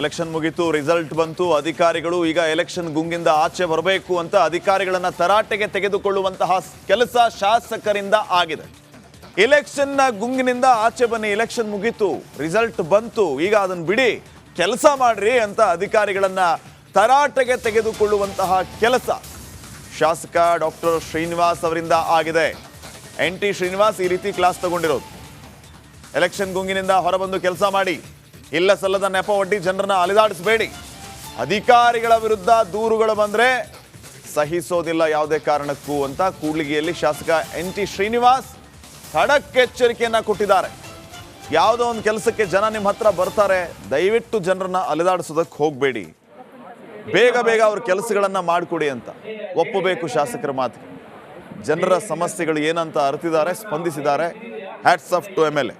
Election ಮುಗಿತು, result ಬಂತು. ಅಧಿಕಾರಿಗಳು ಈಗ ಎಲೆಕ್ಷನ್ ಗುಂಗಿಂದ ಆಚೆ ಬರಬೇಕು ಅಂತ ಅಧಿಕಾರಿಗಳನ್ನ ತರಾಟೆಗೆ ತೆಗೆದುಕೊಳ್ಳುವಂತಹ ಕೆಲಸ ಶಾಸಕರಿಂದ ಆಗಿದೆ. ಎಲೆಕ್ಷನ್ ಗುಂಗಿನಿಂದ ಆಚೆ ಬನ್ನಿ, ಎಲೆಕ್ಷನ್ ಮುಗಿತು, ರಿಸಲ್ಟ್ ಬಂತು, ಈಗ ಅದನ್ನ ಬಿಡಿ, ಕೆಲಸ ಮಾಡ್ರಿ ಅಂತ ಅಧಿಕಾರಿಗಳನ್ನ ತರಾಟೆಗೆ ತೆಗೆದುಕೊಳ್ಳುವಂತಹ ಕೆಲಸ ಶಾಸಕ ಡಾಕ್ಟರ್ ಶ್ರೀನಿವಾಸ್ ಅವರಿಂದ ಆಗಿದೆ. NT ಶ್ರೀನಿವಾಸ್ ಈ ರೀತಿ ಕ್ಲಾಸ್ ತಗೊಂಡಿರೋದು. ಎಲೆಕ್ಷನ್ ಗುಂಗಿನಿಂದ ಹೊರಬಂದು ಕೆಲಸ ಮಾಡಿ, ಇಲ್ಲ ಸಲ್ಲದ ನೆಪ ಒಡ್ಡಿ ಜನರನ್ನ ಅಲೆದಾಡಿಸಬೇಡಿ, ಅಧಿಕಾರಿಗಳ ವಿರುದ್ಧ ದೂರುಗಳು ಬಂದ್ರೆ ಸಹಿಸೋದಿಲ್ಲ ಯಾವುದೇ ಕಾರಣಕ್ಕೂ ಅಂತ ಕೂಡ್ಲಿಗಿಯಲ್ಲಿ ಶಾಸಕ NT ಶ್ರೀನಿವಾಸ್ ಖಡಕ್ ಎಚ್ಚರಿಕೆಯನ್ನ ಕೊಟ್ಟಿದ್ದಾರೆ. ಯಾವುದೋ ಒಂದು ಕೆಲಸಕ್ಕೆ ಜನ ನಿಮ್ಮ ಹತ್ರ ಬರ್ತಾರೆ, ದಯವಿಟ್ಟು ಜನರನ್ನ ಅಲೆದಾಡಿಸೋದಕ್ಕೆ ಹೋಗಬೇಡಿ, ಬೇಗ ಬೇಗ ಅವ್ರ ಕೆಲಸಗಳನ್ನ ಮಾಡಿಕೊಡಿ ಅಂತ ಒಪ್ಪಬೇಕು ಶಾಸಕರ ಮಾತಿಗೆ. ಜನರ ಸಮಸ್ಯೆಗಳು ಏನಂತ ಅರಿತಿದ್ದಾರೆ, ಸ್ಪಂದಿಸಿದ್ದಾರೆ. Hats off to MLA.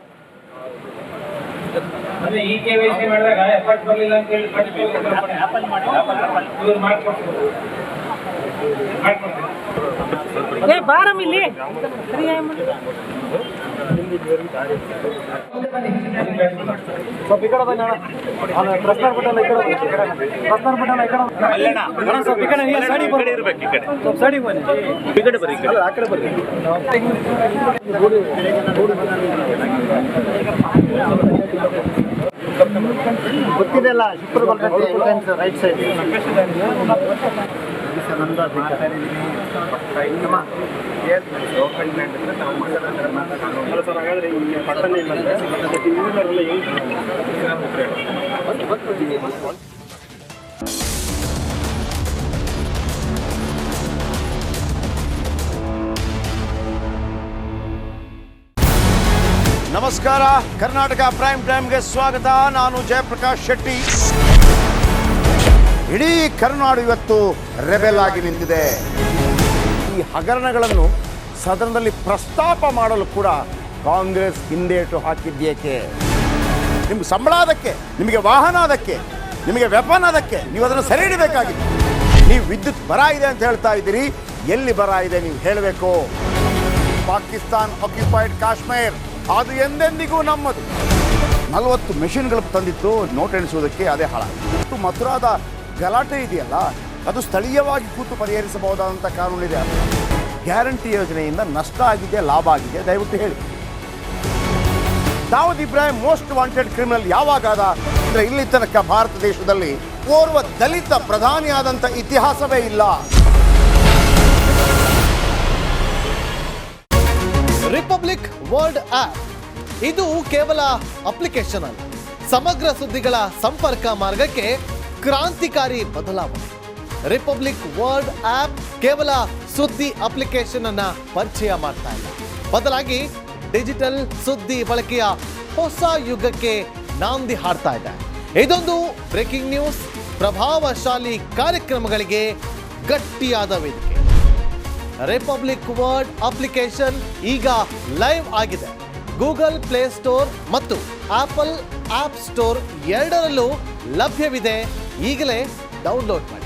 ಗೊತ್ತಿದೆಲ್ಲ ರೈಟ್ ಸೈಡ್ ನಮಸ್ಕಾರ, ಕರ್ನಾಟಕ ಪ್ರೈಮ್ ಟೈಮ್ಗೆ ಸ್ವಾಗತ. ನಾನು ಜಯಪ್ರಕಾಶ್ ಶೆಟ್ಟಿ. ಇಡೀ ಕರ್ನಾಡು ಇವತ್ತು ರೆಬೆಲ್ ಆಗಿ ನಿಂತಿದೆ. ಈ ಹಗರಣಗಳನ್ನು ಸದನದಲ್ಲಿ ಪ್ರಸ್ತಾಪ ಮಾಡಲು ಕೂಡ ಕಾಂಗ್ರೆಸ್ ಹಿಂದೇಟು ಹಾಕಿದ್ದೇಕೆ? ನಿಮ್ಗೆ ಸಂಬಳ ಅದಕ್ಕೆ, ನಿಮಗೆ ವಾಹನ ಅದಕ್ಕೆ, ನಿಮಗೆ ವೆಪನ್ ಅದಕ್ಕೆ, ನೀವು ಅದನ್ನು ಸೆರೆ ಹಿಡಿಬೇಕಾಗಿತ್ತು. ನೀವು ವಿದ್ಯುತ್ ಬರ ಇದೆ ಅಂತ ಹೇಳ್ತಾ ಇದ್ದೀರಿ, ಎಲ್ಲಿ ಬರ ಇದೆ ನೀವು ಹೇಳಬೇಕು. ಪಾಕಿಸ್ತಾನ್ ಆಕ್ಯುಪೈಡ್ ಕಾಶ್ಮೀರ್ ಅದು ಎಂದೆಂದಿಗೂ ನಮ್ಮದು. 40 ಮೆಷಿನ್ಗಳು ತಂದಿತ್ತು ನೋಟ್ ಎಣಿಸುವುದಕ್ಕೆ, ಅದೇ ಹಾಳಾಯಿತು. ಮಥುರಾದ ಗಲಾಟೆ ಇದೆಯಲ್ಲ, ಅದು ಸ್ಥಳೀಯವಾಗಿ ಕೂತು ಪರಿಹರಿಸಬಹುದಾದಂಥ ಕಾನೂನಿದೆ. ಗ್ಯಾರಂಟಿ ಯೋಜನೆಯಿಂದ ನಷ್ಟ ಆಗಿದೆ, ಲಾಭ ಆಗಿದೆ, ದಯವಿಟ್ಟು ಹೇಳಿ. Dawood Ibrahim most wanted criminal ಯಾವಾಗಾದ ಅಂದರೆ ಇಲ್ಲಿ ತನಕ ಭಾರತ ದೇಶದಲ್ಲಿ ಓರ್ವ ದಲಿತ ಪ್ರಧಾನಿಯಾದಂಥ ಇತಿಹಾಸವೇ ಇಲ್ಲ. ರಿಪಬ್ಲಿಕ್ ವರ್ಲ್ಡ್ ಆಪ್ ಇದು ಕೇವಲ ಅಪ್ಲಿಕೇಶನ್ ಅಲ್ಲ, ಸಮಗ್ರ ಸುದ್ದಿಗಳ ಸಂಪರ್ಕ ಮಾರ್ಗಕ್ಕೆ ಕ್ರಾಂತಿಕಾರಿ ಬದಲಾವಣೆ. ರಿಪಬ್ಲಿಕ್ ವರ್ಲ್ಡ್ ಆಪ್ ಕೇವಲ ಸುದ್ದಿ ಅಪ್ಲಿಕೇಶನ್ ಅನ್ನ ಪರಿಚಯ ಮಾಡ್ತಾ ಇಲ್ಲ, ಬದಲಾಗಿ ಡಿಜಿಟಲ್ ಸುದ್ದಿ ಬಳಕೆಯ ಹೊಸ ಯುಗಕ್ಕೆ ನಾಂದಿ ಹಾಡ್ತಾ ಇದೆ. ಇದೊಂದು ಬ್ರೇಕಿಂಗ್ ನ್ಯೂಸ್, ಪ್ರಭಾವಶಾಲಿ ಕಾರ್ಯಕ್ರಮಗಳಿಗೆ ಗಟ್ಟಿಯಾದ ವೇದಿಕೆ. ರಿಪಬ್ಲಿಕ್ ವರ್ಲ್ಡ್ ಅಪ್ಲಿಕೇಶನ್ ಈಗ ಲೈವ್ ಆಗಿದೆ. ಗೂಗಲ್ ಪ್ಲೇ ಸ್ಟೋರ್ ಮತ್ತು ಆಪಲ್ ಆಪ್ ಸ್ಟೋರ್ ಎರಡರಲ್ಲೂ ಲಭ್ಯವಿದೆ. ಈಗಲೇ ಡೌನ್ಲೋಡ್ ಮಾಡಿ.